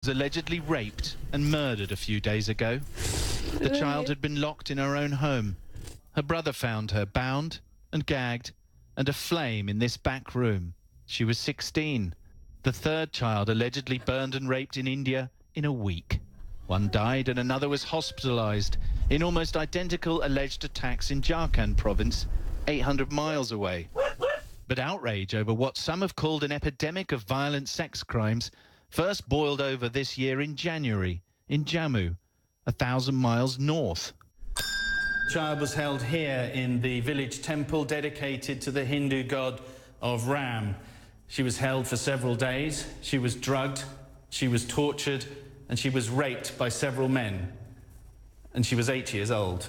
was allegedly raped and murdered a few days ago. The child had been locked in her own home. Her brother found her bound and gagged and aflame in this back room. She was 16. The third child allegedly burned and raped in India in a week. One died and another was hospitalized in almost identical alleged attacks in Jharkhand province, 800 miles away. But outrage over what some have called an epidemic of violent sex crimes first boiled over this year in January in Jammu, 1,000 miles north. The child was held here in the village temple dedicated to the Hindu god of Ram. She was held for several days. She was drugged, she was tortured, and she was raped by several men. And she was 8 years old.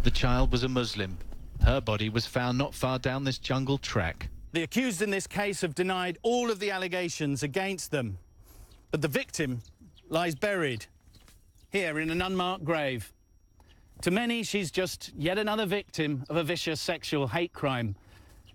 The child was a Muslim. Her body was found not far down this jungle track. The accused in this case have denied all of the allegations against them. But the victim lies buried here in an unmarked grave. To many, she's just yet another victim of a vicious sexual hate crime.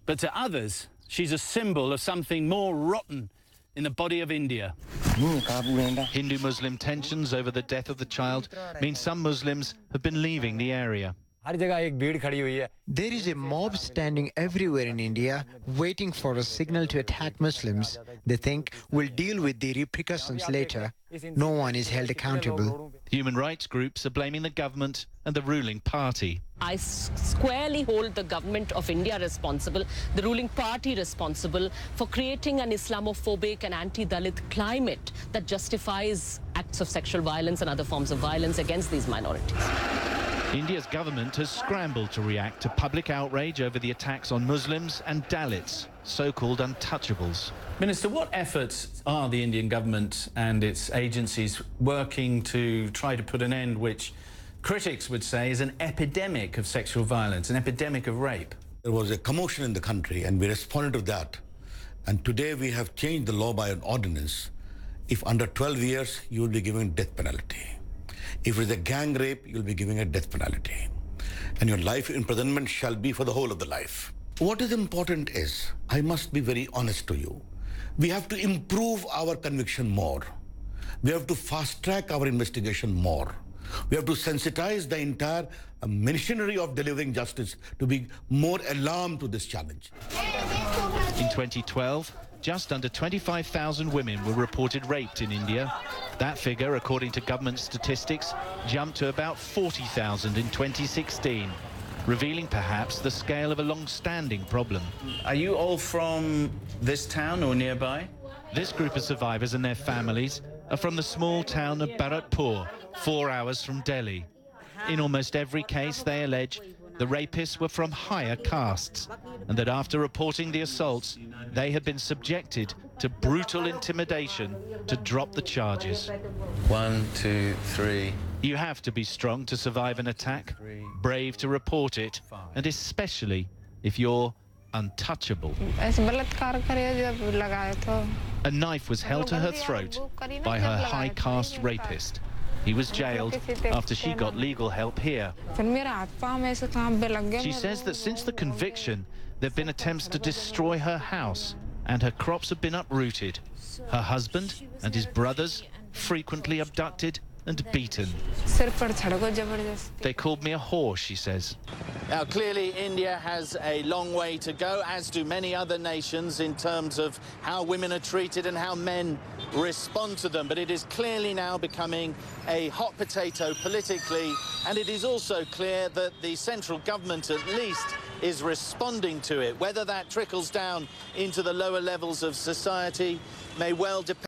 But to others, she's a symbol of something more rotten in the body of India. Hindu-Muslim tensions over the death of the child mean some Muslims have been leaving the area. There is a mob standing everywhere in India, waiting for a signal to attack Muslims. They think we'll deal with the repercussions later. No one is held accountable. Human rights groups are blaming the government and the ruling party. I squarely hold the government of India responsible, the ruling party responsible, for creating an Islamophobic and anti-Dalit climate that justifies acts of sexual violence and other forms of violence against these minorities. India's government has scrambled to react to public outrage over the attacks on Muslims and Dalits, so-called untouchables. Minister, what efforts are the Indian government and its agencies working to try to put an end, which critics would say is an epidemic of sexual violence, an epidemic of rape? There was a commotion in the country and we responded to that. And today we have changed the law by an ordinance. If under 12 years, you will be given death penalty. If it is a gang rape, you'll be giving a death penalty. And your life imprisonment shall be for the whole of the life. What is important is, I must be very honest to you, we have to improve our conviction more. We have to fast-track our investigation more. We have to sensitize the entire machinery of delivering justice to be more alarmed to this challenge. In 2012, just under 25,000 women were reported raped in India. That figure, according to government statistics, jumped to about 40,000 in 2016, revealing perhaps the scale of a long-standing problem. Are you all from this town or nearby? This group of survivors and their families are from the small town of Bharatpur, 4 hours from Delhi. In almost every case, they allege the rapists were from higher castes, and that after reporting the assaults, they had been subjected to brutal intimidation to drop the charges. 1, 2, 3. You have to be strong to survive an attack, brave to report it, and especially if you're untouchable. A knife was held to her throat by her high caste rapist. He was jailed after she got legal help here. She says that since the conviction, there have been attempts to destroy her house, and her crops have been uprooted. Her husband and his brothers frequently abducted and beaten. They called me a whore, she says. Now, clearly, India has a long way to go, as do many other nations, in terms of how women are treated and how men respond to them. But it is clearly now becoming a hot potato politically, and it is also clear that the central government, at least, is responding to it. Whether that trickles down into the lower levels of society may well depend.